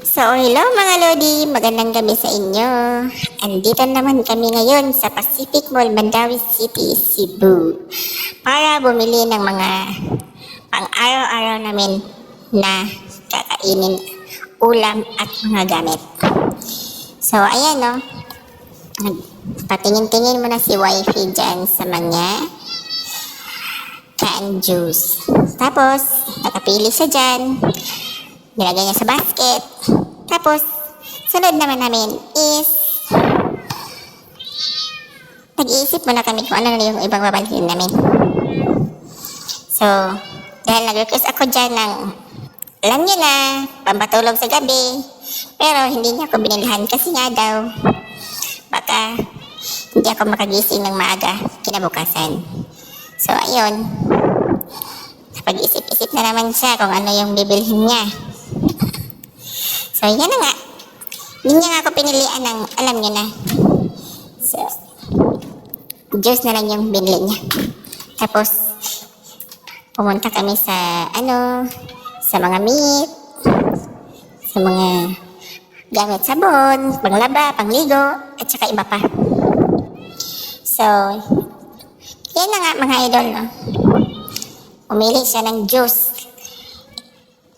So, hello mga Lodi, magandang gabi sa inyo. Andito naman kami ngayon sa Pacific Mall, Mandawi City, Cebu para bumili ng mga pang-araw-araw namin na kakainin, ulam at mga gamit. So, ayan no, patingin-tingin mo na si wifey dyan sa mga canned juice. Tapos, nakapili siya dyan. Nilagay niya sa basket. Tapos, sunod naman namin is nag-iisip muna kami kung ano na yung ibang babalhin namin. So, dahil nag-request ako dyan ng, alam niyo na, pampatulog sa gabi. Pero hindi niya ako binilhan kasi nga daw, baka hindi ako makagising ng maaga kinabukasan. So, ayun. Napag-isip-isip na naman siya kung ano yung bibilhin niya. So, yan na nga. Hindi niya nga ako pinilian ng, alam niyo na. So, juice na lang yung binili niya. Tapos, pumunta kami sa, sa mga meat, sa mga gamit sabon, panglaba, pangligo, at saka iba pa. So, yan na nga mga idol, no? Umili siya ng juice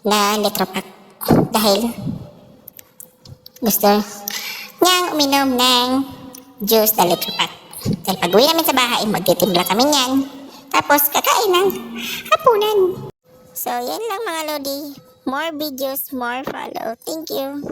na litro pack dahil gusto niyang uminom ng juice na litro pack. Dahil pag uwi namin sa bahay, magtitimpla kami niyan. Tapos kakain ng hapunan. So, yan lang mga Lodi. More videos, more follow. Thank you.